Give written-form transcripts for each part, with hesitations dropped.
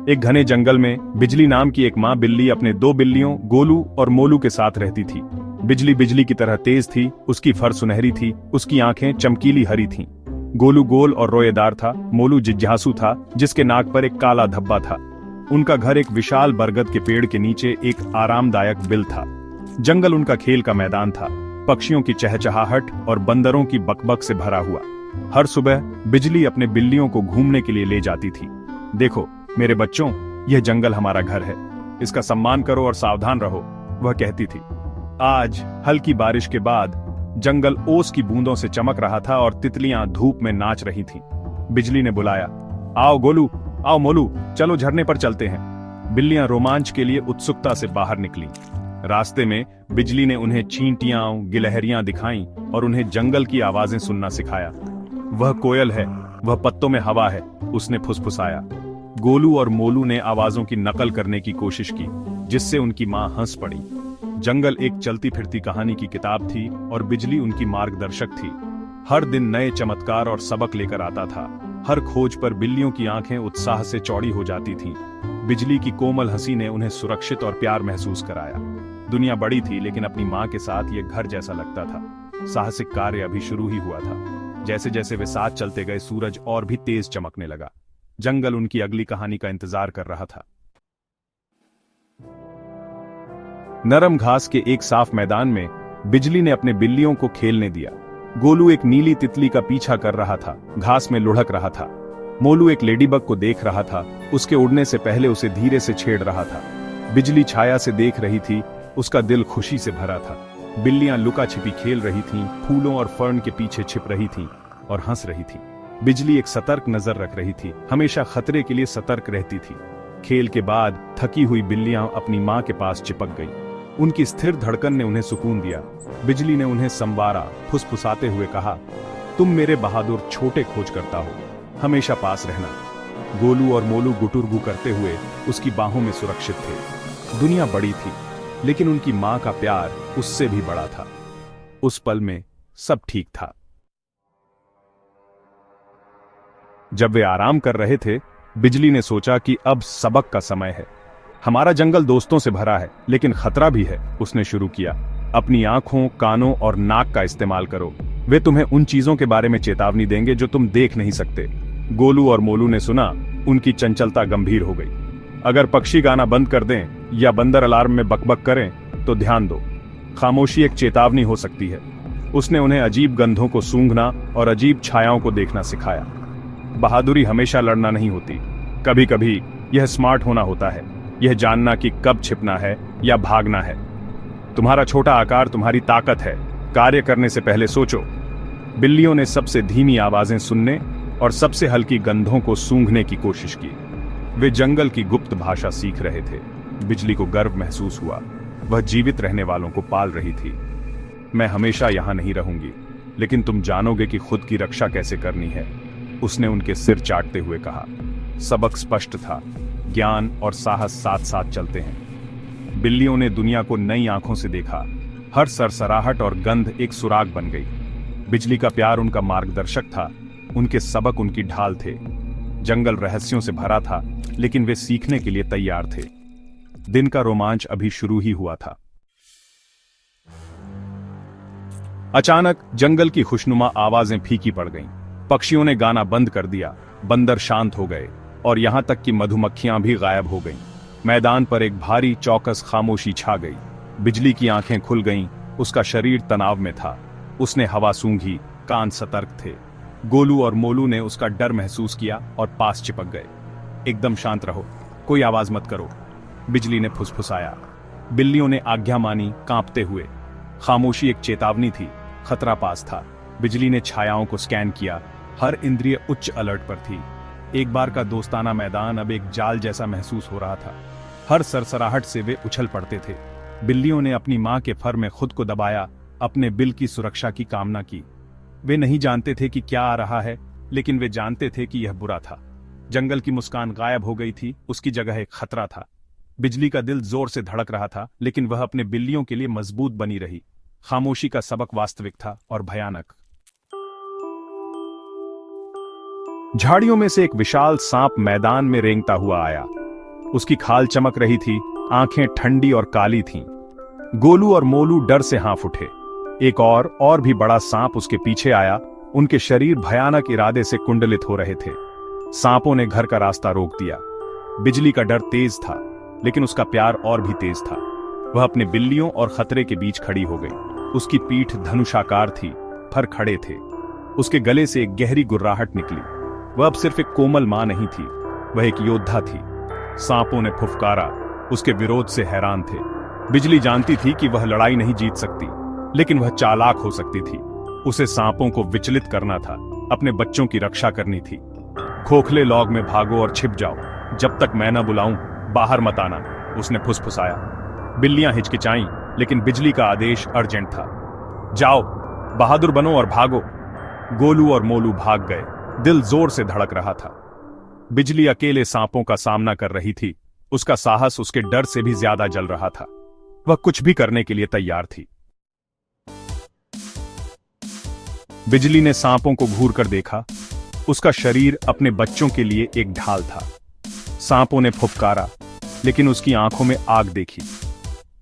एक घने जंगल में बिजली नाम की एक माँ बिल्ली अपने दो बिल्लियों गोलू और मोलू के साथ रहती थी। बिजली बिजली की तरह तेज थी, उसकी फर सुनहरी थी, उसकी आंखें चमकीली हरी थीं। गोलू गोल और रोएदार था, मोलू जिज्ञासु था जिसके नाक पर एक काला धब्बा था। उनका घर एक विशाल बरगद के पेड़ के नीचे एक आरामदायक बिल था। जंगल उनका खेल का मैदान था, पक्षियों की चहचहाहट और बंदरों की बकबक से भरा हुआ। हर सुबह बिजली अपने बिल्लियों को घूमने के लिए ले जाती थी। देखो मेरे बच्चों, यह जंगल हमारा घर है, इसका सम्मान करो और सावधान रहो, वह कहती थी। आज हल्की बारिश के बाद जंगल ओस की बूंदों से चमक रहा था और तितलियां धूप में नाच रही थीं। बिजली ने बुलाया, आओ गोलू, आओ मोलू, चलो झरने पर चलते हैं। बिल्लियां रोमांच के लिए उत्सुकता से बाहर निकलीं। रास्ते में बिजली ने उन्हें चींटियां, गिलहरियां दिखाईं और उन्हें जंगल की आवाजें सुनना सिखाया। वह कोयल है, वह पत्तों में हवा है, उसने फुसफुसाया। गोलू और मोलू ने आवाजों की नकल करने की कोशिश की, जिससे उनकी मां हंस पड़ी। जंगल एक चलती फिरती कहानी की किताब थी और बिजली उनकी मार्गदर्शक थी। हर दिन नए चमत्कार और सबक लेकर आता था। हर खोज पर बिल्लियों की आंखें उत्साह से चौड़ी हो जाती थीं। बिजली की कोमल हंसी ने उन्हें सुरक्षित और प्यार महसूस कराया। दुनिया बड़ी थी, लेकिन अपनी मां के साथ ये घर जैसा लगता था। साहसिक कार्य अभी शुरू ही हुआ था। जैसे जैसे वे साथ चलते गए, सूरज और भी तेज चमकने लगा। जंगल उनकी अगली कहानी का इंतजार कर रहा था। नरम घास के एक साफ मैदान में बिजली ने अपने बिल्लियों को खेलने दिया। गोलू एक नीली तितली का पीछा कर रहा था, घास में लुढ़क रहा था। मोलू एक लेडीबग को देख रहा था, उसके उड़ने से पहले उसे धीरे से छेड़ रहा था। बिजली छाया से देख रही थी, उसका दिल खुशी से भरा था। बिल्लियां लुका छिपी खेल रही थीं, फूलों और फर्न के पीछे छिप रही थीं और हंस रही थीं। बिजली एक सतर्क नजर रख रही थी, हमेशा खतरे के लिए सतर्क रहती थी। खेल के बाद थकी हुई बिल्लियां अपनी मां के पास चिपक गईं। उनकी स्थिर धड़कन ने उन्हें सुकून दिया। बिजली ने उन्हें संवारा, फुसफुसाते हुए कहा, तुम मेरे बहादुर छोटे खोजकर्ता हो, हमेशा पास रहना। गोलू और मोलू गुटुरगु करते हुए उसकी बाहों में सुरक्षित थे। दुनिया बड़ी थी, लेकिन उनकी मां का प्यार उससे भी बड़ा था। उस पल में सब ठीक था। जब वे आराम कर रहे थे, बिजली ने सोचा कि अब सबक का समय है। हमारा जंगल दोस्तों से भरा है, लेकिन खतरा भी है, उसने शुरू किया। अपनी आंखों, कानों और नाक का इस्तेमाल करो, वे तुम्हें उन चीजों के बारे में चेतावनी देंगे जो तुम देख नहीं सकते। गोलू और मोलू ने सुना, उनकी चंचलता गंभीर हो गई। अगर पक्षी गाना बंद कर दें या बंदर अलार्म में बकबक करें तो ध्यान दो, खामोशी एक चेतावनी हो सकती है। उसने उन्हें अजीब गंधों को सूंघना और अजीब छायाओं को देखना सिखाया। बहादुरी हमेशा लड़ना नहीं होती, कभी कभी यह स्मार्ट होना होता है, यह जानना कि कब छिपना है या भागना है। तुम्हारा छोटा आकार तुम्हारी ताकत है, कार्य करने से पहले सोचो। बिल्लियों ने सबसे धीमी आवाजें सुनने और सबसे हल्की गंधों को सूंघने की कोशिश की। वे जंगल की गुप्त भाषा सीख रहे थे। बिजली को गर्व महसूस हुआ, वह जीवित रहने वालों को पाल रही थी। मैं हमेशा यहां नहीं रहूंगी, लेकिन तुम जानोगे कि खुद की रक्षा कैसे करनी है, उसने उनके सिर चाटते हुए कहा। सबक स्पष्ट था, ज्ञान और साहस साथ साथ चलते हैं। बिल्लियों ने दुनिया को नई आंखों से देखा। हर सरसराहट और गंध एक सुराग बन गई। बिजली का प्यार उनका मार्गदर्शक था, उनके सबक उनकी ढाल थे। जंगल रहस्यों से भरा था, लेकिन वे सीखने के लिए तैयार थे। दिन का रोमांच अभी शुरू ही हुआ था। अचानक जंगल की खुशनुमा आवाजें फीकी पड़ गईं। पक्षियों ने गाना बंद कर दिया, बंदर शांत हो गए और यहां तक कि मधुमक्खियां भी गायब हो गईं। मैदान पर एक भारी चौकस खामोशी छा गई। बिजली की आंखें खुल गईं, उसका शरीर तनाव में था। उसने हवा सूंघी, कान सतर्क थे। गोलू और मोलू ने उसका डर महसूस किया और पास चिपक गए। एकदम शांत रहो, कोई आवाज मत करो, बिजली ने फुसफुसाया। बिल्लियों ने आज्ञा मानी, कांपते हुए। खामोशी एक चेतावनी थी, खतरा पास था। बिजली ने छायाओं को स्कैन किया, हर इंद्रिय उच्च अलर्ट पर थी। एक बार का दोस्ताना मैदान अब एक जाल जैसा महसूस हो रहा था। हर सरसराहट से वे उछल पड़ते थे। बिल्लियों ने अपनी मां के फर में खुद को दबाया, अपने बिल की सुरक्षा की कामना की। वे नहीं जानते थे कि क्या आ रहा है, लेकिन वे जानते थे कि यह बुरा था। जंगल की मुस्कान गायब हो गई थी, उसकी जगह एक खतरा था। बिजली का दिल जोर से धड़क रहा था, लेकिन वह अपने बिल्लियों के लिए मजबूत बनी रही। खामोशी का सबक वास्तविक था और भयानक। झाड़ियों में से एक विशाल सांप मैदान में रेंगता हुआ आया। उसकी खाल चमक रही थी, आंखें ठंडी और काली थीं। गोलू और मोलू डर से हाँफ उठे। एक और भी बड़ा सांप उसके पीछे आया। उनके शरीर भयानक इरादे से कुंडलित हो रहे थे। सांपों ने घर का रास्ता रोक दिया। बिजली का डर तेज था, लेकिन उसका प्यार और भी तेज था। वह अपने बिल्लियों और खतरे के बीच खड़ी हो गई। उसकी पीठ धनुषाकार थी, फर खड़े थे। उसके गले से एक गहरी गुर्राहट निकली। वह अब सिर्फ एक कोमल मां नहीं थी, वह एक योद्धा थी। सांपों ने फुफकारा, उसके विरोध से हैरान थे। बिजली जानती थी कि वह लड़ाई नहीं जीत सकती, लेकिन वह चालाक हो सकती थी। उसे सांपों को विचलित करना था, अपने बच्चों की रक्षा करनी थी। खोखले लॉग में भागो और छिप जाओ, जब तक मैं न बुलाऊं बाहर मत आना, उसने फुसफुसाया। बिल्लियां हिचकिचाईं, लेकिन बिजली का आदेश अर्जेंट था। जाओ, बहादुर बनो और भागो। गोलू और मोलू भाग गए। दिल जोर से धड़क रहा था। बिजली अकेले सांपों का सामना कर रही थी। उसका साहस उसके डर से भी ज्यादा जल रहा था। वह कुछ भी करने के लिए तैयार थी। बिजली ने सांपों को घूर कर देखा। उसका शरीर अपने बच्चों के लिए एक ढाल था। सांपों ने फुफकारा, लेकिन उसकी आंखों में आग देखी।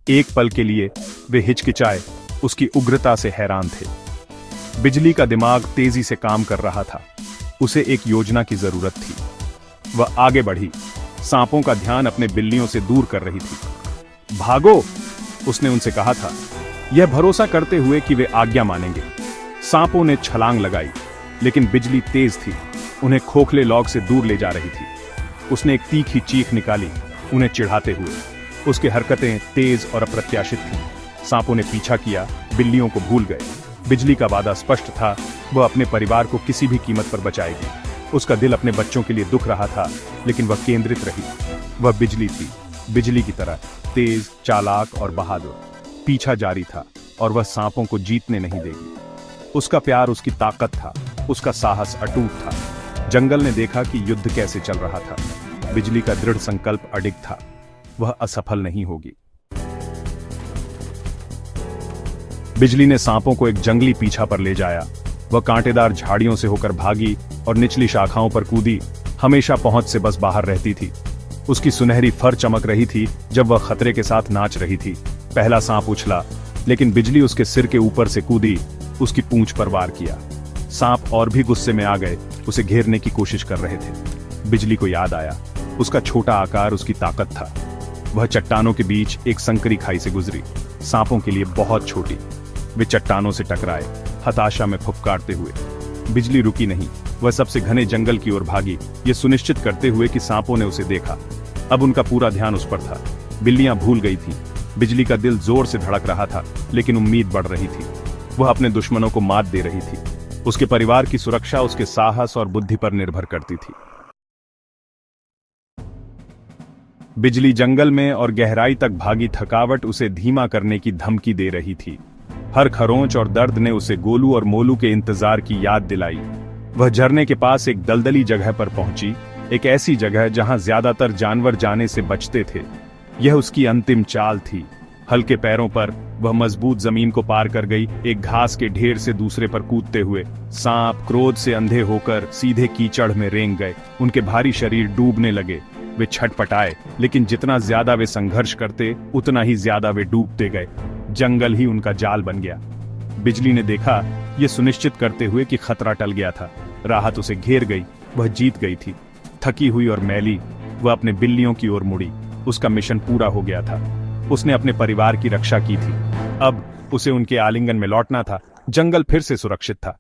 एक पल के लिए वे हिचकिचाए, उसकी उग्रता से हैरान थे। बिजली का दिमाग तेजी से काम कर रहा था। उसे एक योजना की जरूरत थी। वह आगे बढ़ी, सांपों का ध्यान अपने बिल्लियों से दूर कर रही थी। भागो, उसने उनसे कहा था, यह भरोसा करते हुए कि वे आज्ञा मानेंगे। सांपों ने छलांग लगाई, लेकिन बिजली तेज थी, उन्हें खोखले लॉग से दूर ले जा रही थी। उसने एक तीखी चीख निकाली, उन्हें चिढ़ाते हुए। उसकी हरकतें तेज और अप्रत्याशित थीं। सांपों ने पीछा किया, बिल्लियों को भूल गए। बिजली का वादा स्पष्ट था, वह अपने परिवार को किसी भी कीमत पर बचाएगी। उसका दिल अपने बच्चों के लिए दुख रहा था, लेकिन वह केंद्रित रही। वह बिजली थी, बिजली की तरह तेज, चालाक और बहादुर। पीछा जारी था, और वह सांपों को जीतने नहीं देगी। उसका प्यार उसकी ताकत था, उसका साहस अटूट था। जंगल ने देखा कि युद्ध कैसे चल रहा था। बिजली का दृढ़ संकल्प अडिग था, वह असफल नहीं होगी। बिजली ने सांपों को एक जंगली पीछा पर ले जाया। वह कांटेदार झाड़ियों से होकर भागी और निचली शाखाओं पर कूदी। हमेशा पहुंच से बस बाहर रहती थी। उसकी सुनहरी फर चमक रही थी जब वह खतरे के साथ नाच रही थी। पहला सांप उछला, लेकिन बिजली उसके सिर के ऊपर से कूदी, उसकी पूंछ पर वार किया। सांप और भी गुस्से में आ गए, उसे घेरने की कोशिश कर रहे थे। बिजली को याद आया, उसका छोटा आकार उसकी ताकत था। वह चट्टानों के बीच एक संकरी खाई से गुजरी, सांपों के लिए बहुत छोटी। वे चट्टानों से टकराए, हताशा में फुफकारते हुए। बिजली रुकी नहीं, वह सबसे घने जंगल की ओर भागी, ये सुनिश्चित करते हुए कि सांपों ने उसे देखा। अब उनका पूरा ध्यान उस पर था। बिल्लियां भूल गई थीं। बिजली का दिल जोर से धड़क रहा था, लेकिन उम्मीद बढ़ रही थी। वह अपने दुश्मनों को मात दे रही थी। उसके परिवार की सुरक्षा उसके साहस और बुद्धि पर निर्भर करती थी। बिजली जंगल में और गहराई तक भागी, थकावट उसे धीमा करने की धमकी दे रही थी। हर खरोंच और दर्द ने उसे गोलू और मोलू के इंतजार की याद दिलाई। वह झरने के पास एक दलदली जगह पर पहुंची, एक ऐसी जगह जहां ज्यादातर जानवर जाने से बचते थे। यह उसकी अंतिम चाल थी। हल्के पैरों पर वह मजबूत जमीन को पार कर गई, एक घास के ढेर से दूसरे पर कूदते हुए। सांप क्रोध से अंधे होकर सीधे कीचड़ में रेंग गए। उनके भारी शरीर डूबने लगे। वे छटपटाए, लेकिन जितना ज्यादा वे संघर्ष करते, उतना ही ज्यादा वे डूबते गए। जंगल ही उनका जाल बन गया। बिजली ने देखा, यह सुनिश्चित करते हुए कि खतरा टल गया था। राहत उसे घेर गई, वह जीत गई थी। थकी हुई और मैली, वह अपने बिल्लियों की ओर मुड़ी। उसका मिशन पूरा हो गया था। उसने अपने परिवार की रक्षा की थी। अब उसे उनके आलिंगन में लौटना था। जंगल फिर से सुरक्षित था।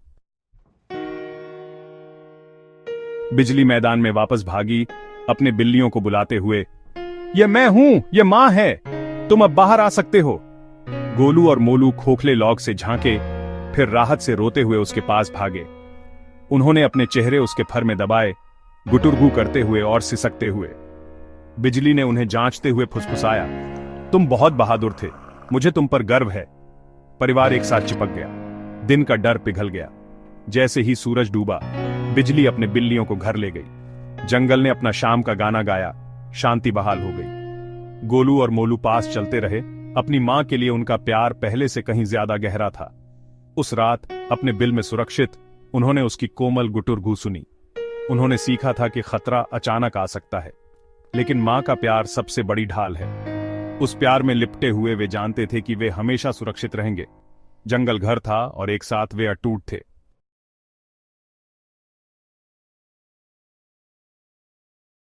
बिजली मैदान में वापस भागी, अपने बिल्लियों को बुलाते हुए, यह मैं हूं, यह मां है, तुम अब बाहर आ सकते हो। गोलू और मोलू खोखले लॉग से झांके, फिर राहत से रोते हुए उसके पास भागे। उन्होंने अपने चेहरे उसके फर में दबाए, गुटुरगू करते हुए और सिसकते हुए। बिजली ने उन्हें जांचते हुए फुसफुसाया, तुम बहुत बहादुर थे, मुझे तुम पर गर्व है। परिवार एक साथ चिपक गया। दिन का डर पिघल गया। जैसे ही सूरज डूबा, बिजली अपने बिल्लियों को घर ले गई। जंगल ने अपना शाम का गाना गाया, शांति बहाल हो गई। गोलू और मोलू पास चलते रहे। अपनी मां के लिए उनका प्यार पहले से कहीं ज्यादा गहरा था। उस रात अपने बिल में सुरक्षित उन्होंने उसकी कोमल गुटुरगू सुनी। उन्होंने सीखा था कि खतरा अचानक आ सकता है, लेकिन माँ का प्यार सबसे बड़ी ढाल है। उस प्यार में लिपटे हुए वे जानते थे कि वे हमेशा सुरक्षित रहेंगे। जंगल घर था और एक साथ वे अटूट थे।